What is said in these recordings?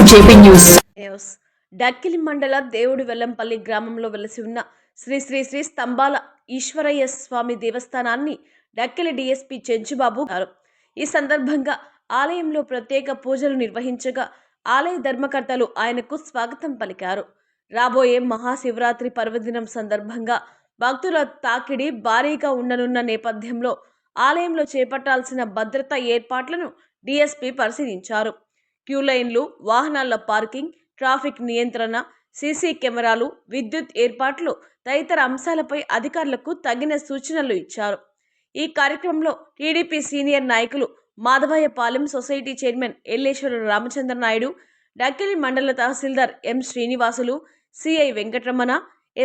JP news. Dakkili మండల దేవుడి వెల్లంపల్లి గ్రామంలో వెలసి ఉన్న శ్రీ శ్రీ శ్రీ స్తంభాల ఈశ్వరయ్య స్వామి దేవస్థానాన్ని డక్కిలి డీఎస్పీ చెంచుబాబు గారు ఈ సందర్భంగా ఆలయంలో ప్రత్యేక పూజలు నిర్వహించగా ఆలయ ధర్మకర్తలు ఆయనకు స్వాగతం పలికారు. రాబోయే మహాశివరాత్రి పర్వదినం సందర్భంగా భక్తుల తాకిడి భారీగా ఉండనున్న నేపథ్యంలో ఆలయంలో చేపట్టాల్సిన భద్రతా ఏర్పాట్లను డీఎస్పీ పరిశీలించారు. క్యూ లైన్లు, వాహనాల పార్కింగ్, ట్రాఫిక్ నియంత్రణ, సీసీ కెమెరాలు, విద్యుత్ ఏర్పాట్లు తదితర అంశాలపై అధికారులకు తగిన సూచనలు ఇచ్చారు. ఈ కార్యక్రమంలో టీడీపీ సీనియర్ నాయకులు మాధవయ్యపాలెం సొసైటీ చైర్మన్ ఎల్లేశ్వర రామచంద్ర నాయుడు, డక్కిలి మండల తహసీల్దార్ ఎం శ్రీనివాసులు, సిఐ వెంకటరమణ,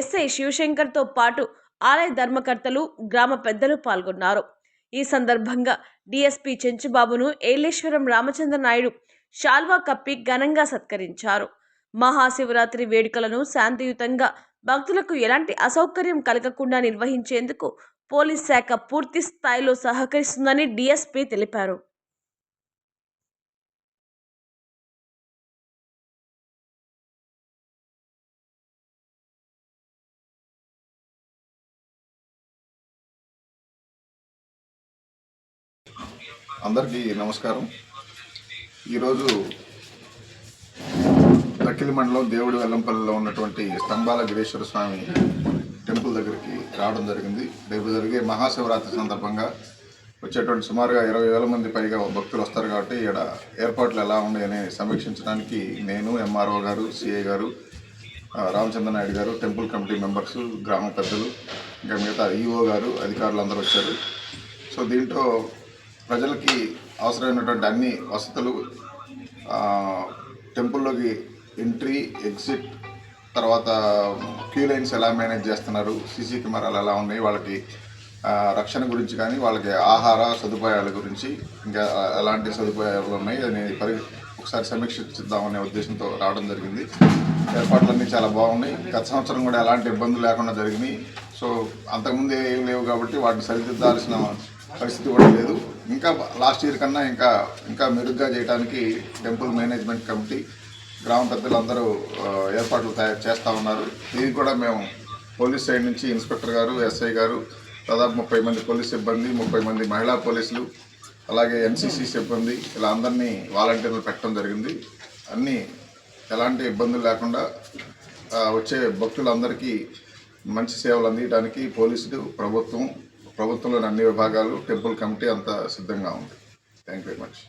ఎస్ఐ శివశంకర్తో పాటు ఆలయ ధర్మకర్తలు, గ్రామ పెద్దలు పాల్గొన్నారు. ఈ సందర్భంగా డీఎస్పీ చెంచుబాబును ఏలేశ్వరం రామచంద్ర నాయుడు శాల్వా కప్పి ఘనంగా సత్కరించారు. మహాశివరాత్రి వేడుకలను శాంతియుతంగా భక్తులకు ఎలాంటి అసౌకర్యం కలగకుండా నిర్వహించేందుకు పోలీస్ శాఖ పూర్తి స్థాయిలో సహకరిస్తుందని డీఎస్పీ తెలిపారు. అందరికీ నమస్కారం. ఈరోజు డక్కిలి మండలం దేవుడి వెల్లంపల్లిలో ఉన్నటువంటి స్తంభాల గిరీశ్వర స్వామి టెంపుల్ దగ్గరికి రావడం జరిగింది. రేపు జరిగే మహాశివరాత్రి సందర్భంగా వచ్చేటువంటి సుమారుగా 20,000 మంది పైగా భక్తులు వస్తారు కాబట్టి ఇక్కడ ఏర్పాట్లు ఎలా ఉన్నాయని సమీక్షించడానికి నేను, ఎంఆర్ఓ గారు, సిఐ గారు, రామచంద్ర నాయుడు గారు, టెంపుల్ కమిటీ మెంబర్స్, గ్రామ పెద్దలు, ఇంకా మిగతా ఈఓ గారు, అధికారులు అందరూ వచ్చారు. సో దీంట్లో ప్రజలకి అవసరమైనటువంటి అన్ని వసతులు, టెంపుల్లోకి ఎంట్రీ, ఎగ్జిట్, తర్వాత క్యూ లైన్స్ ఎలా మేనేజ్ చేస్తున్నారు, సీసీ కెమెరాలు ఎలా ఉన్నాయి, వాళ్ళకి రక్షణ గురించి కానీ, వాళ్ళకి ఆహార సదుపాయాల గురించి ఇంకా ఎలాంటి సదుపాయాలు ఉన్నాయి అని ఒకసారి సమీక్షిద్దామనే ఉద్దేశంతో రావడం జరిగింది. ఏర్పాట్లన్నీ చాలా బాగున్నాయి. గత సంవత్సరం కూడా ఎలాంటి ఇబ్బందులు లేకుండా జరిగినాయి. సో అంతకుముందు ఏం లేవు కాబట్టి వాటిని సరిదిద్దాల్సిన పరిస్థితి కూడా లేదు. ఇంకా లాస్ట్ ఇయర్ కన్నా ఇంకా మెరుగ్గా చేయడానికి టెంపుల్ మేనేజ్మెంట్ కమిటీ, గ్రామ పెద్దలందరూ ఏర్పాట్లు చేస్తూ ఉన్నారు. ఇది కూడా మేము పోలీస్ సైడ్ నుంచి ఇన్స్పెక్టర్ గారు, ఎస్ఐ గారు, దాదాపు 30 మంది పోలీస్ సిబ్బంది, 30 మంది మహిళా పోలీసులు, అలాగే ఎన్సీసీ సిబ్బంది, ఇలా అందరినీ వాలంటీర్లు పెట్టడం జరిగింది. అన్నీ ఎలాంటి ఇబ్బందులు లేకుండా వచ్చే భక్తులందరికీ మంచి సేవలు అందించడానికి పోలీసులు, ప్రభుత్వంలోని అన్ని విభాగాలు, టెంపుల్ కమిటీ అంతా సిద్ధంగా ఉంది. Thank you very much.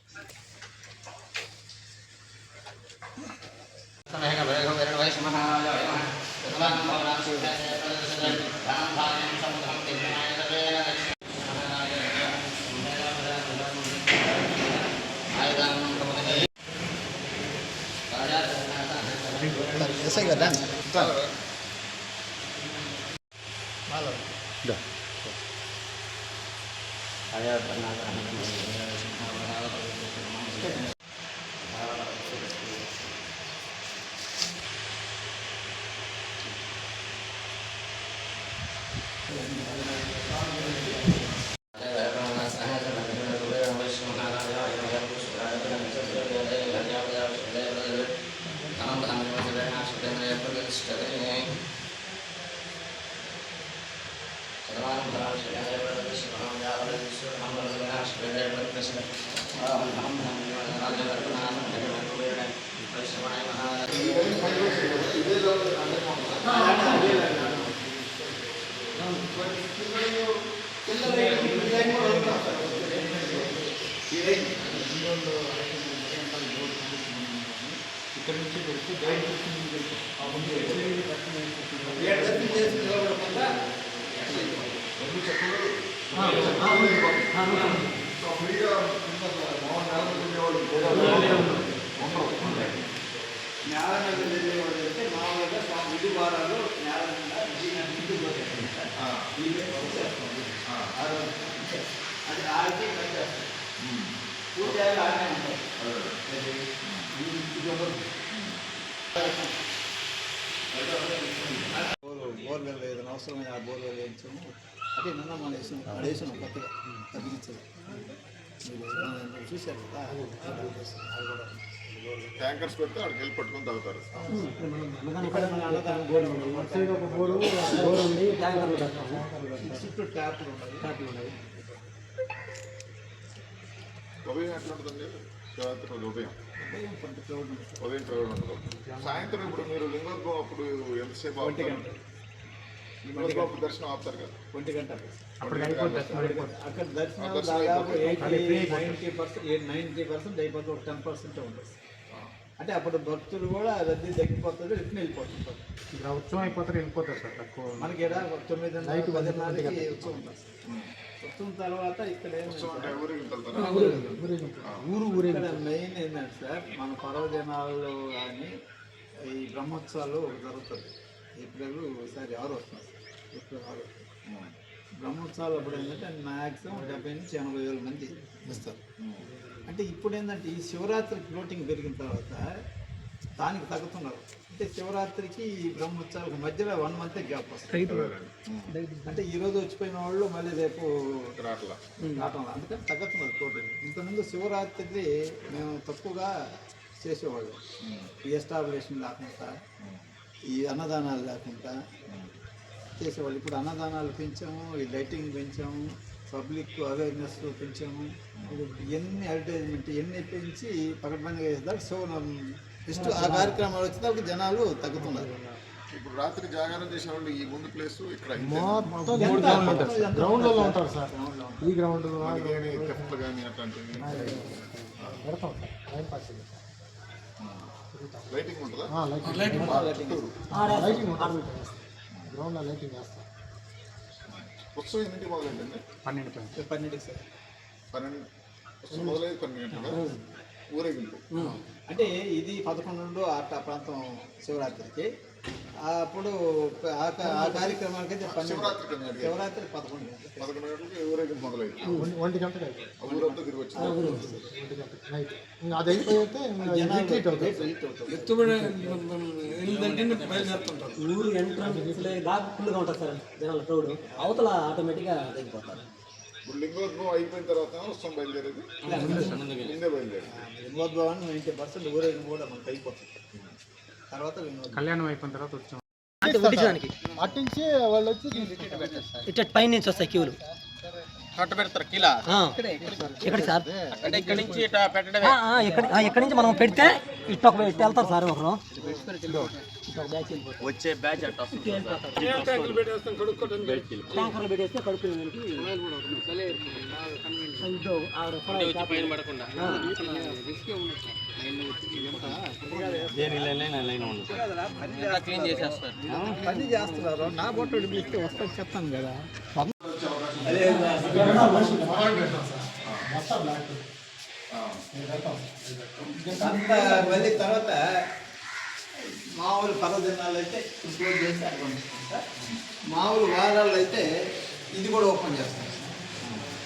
ఇక్కడ నుంచి పెట్టి గైడ్ వారాలు అది ఆర్టీ పూర్తి ఆడనే ఉంటాయి. బోర్వెల్ ఏదైనా అవసరమైన ఆ బోర్వెల్ వేయించాము. అదే నిన్న మనం వేసాం కొత్తగా తగ్గించదు. మీరు చూశారు కదా, అది కూడా ట్యాంకర్స్ పెడితే అక్కడికి వెళ్ళి పట్టుకొని తాగుతారు. ఇక్కడ మన అన్నదానం బోర్డు ఉంది. ఒక సైడ్ ఒక బోరు ఉంది, ట్యాంకర్లు పెడతాము. చుట్టూ ట్యాప్లు ఉన్నాయి. ఉదయం ఎట్లా ఉంటుందండి? శివరాత్రి రోజు ఉదయం క్రౌడ్ ఉంటుంది. సాయంత్రం ఇప్పుడు మీరు లింగోద్భవం అప్పుడు ఎంతసేపు ఆపుతారు? లింగోద్భవం అప్పుడు దర్శనం ఆపుతారు కదా, 1 గంట అప్పుడు అక్కడ దర్శనం దాదాపు 90% అయిపోతుంది. ఒక 10% ఉంటుంది. అంటే అప్పుడు భక్తులు కూడా రద్దీ తగ్గిపోతారు, రిటర్న్ వెళ్ళిపోతుంటారు. ఇక్కడ ఉత్సవం అయిపోతారు, వెళ్ళిపోతారు సార్ తక్కువ. మనకి ఇక్కడ 9:10 ఉత్సవం ఉంటుంది. ఉత్సవం తర్వాత ఇక్కడ ఇక్కడ మెయిన్ ఏంటంటే సార్, మన పర్వదినాల్లో కానీ ఈ బ్రహ్మోత్సవాలు జరుగుతుంది. ఏప్రిల్ ఒకసారి 6 వస్తుంది. ఏప్రిల్ 6 బ్రహ్మోత్సవాలు అప్పుడు ఏంటంటే మ్యాక్సిమం 70 నుంచి 80,000 మంది వస్తారు. అంటే ఇప్పుడు ఏంటంటే ఈ శివరాత్రి ఫ్లోటింగ్ పెరిగిన తర్వాత దానికి తగ్గుతున్నారు. అంటే శివరాత్రికి ఈ బ్రహ్మోత్సవాలకు మధ్యలో 1 మంత్ గ్యాప్ వస్తుంది. అంటే ఈరోజు వచ్చిపోయిన వాళ్ళు మళ్ళీ రేపు రావటం, అందుకని తగ్గుతున్నారు ఫ్లోటింగ్. ఇంతకుముందు శివరాత్రికి మేము తక్కువగా చేసేవాళ్ళు. ఈ ఎస్టాబ్లిషన్ లేకుండా, ఈ అన్నదానాలు లేకుండా చేసేవాళ్ళు. ఇప్పుడు అన్నదానాలు పెంచాము, ఈ లైటింగ్ పెంచాము, పబ్లిక్ అవేర్నెస్ పెంచాము, ఎన్ని అడ్వర్టైజ్మెంట్ ఎన్ని పెంచి పకడ్బందీగా చేస్తారు. సో జస్ట్ ఆ కార్యక్రమాలు వచ్చేటప్పుడు జనాలు తగ్గుతున్నారు. ఇప్పుడు రాత్రి జాగారం చేసే వాళ్ళు ఈ ముందు ప్లేస్ ఇక్కడ గ్రౌండ్ లో ఉంటారు సార్. ఈ గ్రౌండ్ థెఫ్ట్లు కానీ అట్లాంటివి లైటింగ్ ఉంటుందా? లైటింగ్ గ్రౌండ్ లో లైటింగ్ చేస్తాం. ఉత్సవం ఎన్నింటికి మొదలైందండి? 12 సార్. 12 ఉత్సవం మొదలైంది 12 గంటల ఊరేగింపు. అంటే ఇది 11 ఆ ప్రాంతం శివరాత్రికి. అప్పుడు ఆ కార్యక్రమాలకైతే శివరాత్రి 11 గంటలకి ఊరేగింపు మొదలైంది. 1 గంటకి ఊరంతా తిరిగి వచ్చింది. అది అయిపోతే రిట్రీట్ అవుతుంది. ఊరు ఎంట్రన్స్ దాకా ఫుల్గా ఉంటుంది సార్ జనాల క్రౌడ్. అవతల ఆటోమేటిక్గా తగ్గిపోతారు. ఇప్పుడు లింగోద్భవం అయిపోయిన తర్వాత ఉత్సవం బయలుదేరేది ముందే బయలుదేరేది. లింగోద్భవాన్ని 90% ఊరేగింపు కూడా మనకు అయిపోతుంది. తర్వాత కళ్యాణం అయిపోయిన తర్వాత వచ్చాం. ఉద్దేశానికి అట్టించి వాళ్ళు వచ్చి ఇటు పైన నుంచి వస్తాయి క్యూలు. పెడతారు కిలా ఎక్కడ సార్? అంటే ఇక్కడ నుంచి ఇట్లా పెట్టడమే. ఎక్కడి నుంచి మనం పెడితే ఇటు ఒక వెళ్తారు సార్. ఒకరు వచ్చే బ్యాచ్ అట్లా ట్యాంకర్లు పెట్టేస్తే కడుక్కునేదానికి పైన పడకుండా క్లీన్ చేసేస్తారు. పని చేస్తున్నారు. నా బొట్టు పిలిస్తే వస్తాను చెప్తాను కదా. అంత మళ్ళీ తర్వాత మామూలు పర్వదినాలు అయితే క్లోజ్ చేసి అక్కడ సార్. మామూలు వారాల్లో అయితే ఇది కూడా ఓపెన్ చేస్తాం.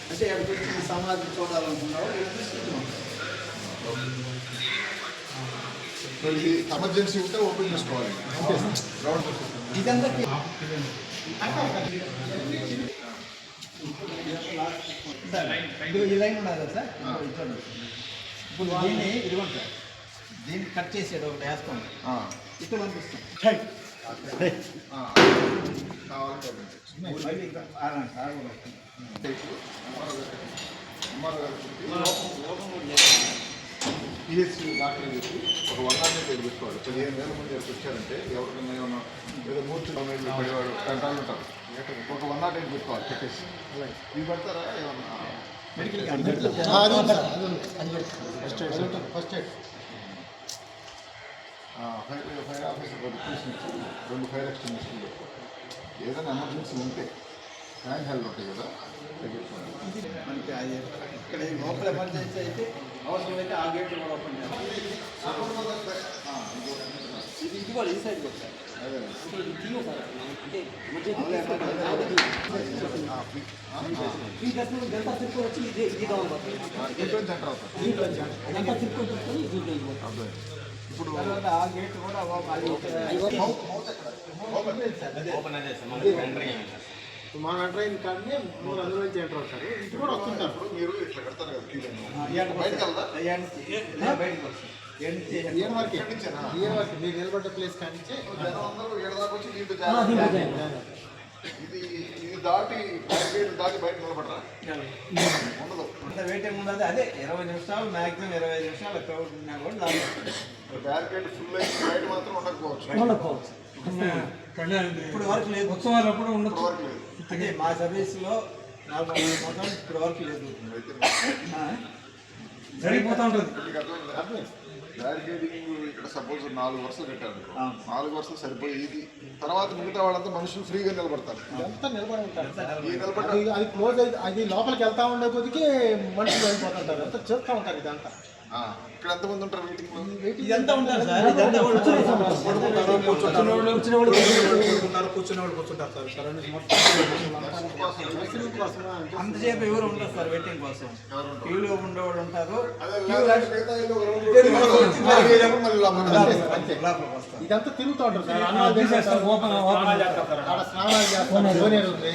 అంటే ఎక్కడికి వచ్చి సమాధి చూడాలనుకున్నావు ఎమర్జెన్సీ ఉంటే ఓపెన్ చేసుకోవాలి. ఇదంతా ఈ లైన్ ఉన్నదా సార్? ఇప్పుడు దీన్ని ఇదిగోండి సార్, దీన్ని కట్ చేసేది ఒకటి వేసుకోండి. ఇక్కడ పంపిస్తాం. మళ్ళీ ఇంకా పిహెచ్సి డాక్టర్ చెప్పి ఒక 108 పెట్టుకోవాలి. 15,000 మంది వచ్చారంటే ఎవరికైనా ఏమన్నా ఏదో మూర్తి పడేవాడు కంటాలు ఉంటారు. ఒక 108 పెట్టుకోవాలి పెట్టేసి. ఇవి పెడతారా ఏమన్నా? Medical first aid fire officer request ఇచ్చి 2 ఫైర్ ఎక్స్టింగ్విషర్లు పెట్టుకోవాలి. ఏదైనా ఎమర్జెన్సీ ఉంటే హ్యాండ్ హెల్డ్ ఉంటాయి కదా, మనకి ఇక్కడ లోపల ఎమర్జెన్సీ అయితే అవసరమైతే ఆ గేట్ కూడా ఓపెన్ చేయాలి. ఇది కూడా ఈ సైడ్ కూడా ఇప్పుడు ఆ గేట్ కూడా మన ట్రైన్ కానీ 3 అందులో నుంచి ఎంటర్ అవుతారు. ఇటు కూడా వస్తుంటారు. మీరు ఇట్లా కడతారు కదా, బయటకు వెళ్దా? బయటకు వస్తుంది. ఏం వరకు మీరు నిలబడ్డ ప్లేస్ కానించి జనం అందరూ ఏడు దాకా వచ్చి దీంట్లో దీంట్లో జాయిన్ జాయిన్. ఇది దాటి బ్యారికేడ్ దాటి బయట నిలబడరా ఉండదు. అంత వెయిటింగ్ ఉండదు. అదే 20 నిమిషాలు మ్యాక్సిమం 25 నిమిషాలు క్రౌడ్ ఉన్నా కూడా దాంట్లో బ్యారికేడ్ ఫుల్ అయ్యి బయట మాత్రం ఉండకపోవచ్చు. ఉండకపోవచ్చు. ఇప్పుడు వరకు లేదు. ఇప్పుడు వరకు లేదు. అంటే మా సర్వీస్లో 4 సంవత్సరాలు ఇప్పుడు వరకు లేదు. జరిగిపోతూ ఉంటుంది. మీకు అర్థమైందా? బ్యారికేడింగ్ ఇక్కడ సపోజ్ 4 వరుసలు కట్టారు. 4 వరుసలు సరిపోయి ఇది తర్వాత మిగతా వాళ్ళంతా మనుషులు ఫ్రీగా నిలబడతారు. ఇదంతా నిలబడి ఉంటారు. ఈ నిలబడ్డ అది క్లోజ్ అయితే అది లోపలికి వెళ్తా ఉండే కొద్దికి మనుషులు వెళ్ళిపోతుంటారు. అంతా చేస్తూ ఉంటారు ఇదంతా. ఇక్కడ ఎంతమంది ఉంటారు వెయిటింగ్ లో? ఇదంతా ఉంటారు సార్. ఇదంతా కూడా కూర్చునే వాళ్ళు కూర్చుంటారు సార్. సరౌండింగ్స్ మొత్తం దర్శనం కోసమా అంటే అంతసేపు ఎవరు ఉండరు సార్ వెయిటింగ్ కోసం. క్యూలో ఉండేవాళ్ళు ఉంటారు. అదే మిగతా ఇల్లు ఒక రౌండ్ వెళ్ళినప్పుడు మళ్ళీ లోపలికి వెళ్తారు. అంతే. లోపలికి వస్తారు. ఇదంతా తిరుగుతూ ఉంటారు సార్. అన్నాలు చేస్తారు, ఆడ స్నానాలు చేస్తారు, కోనేరు ఉంది.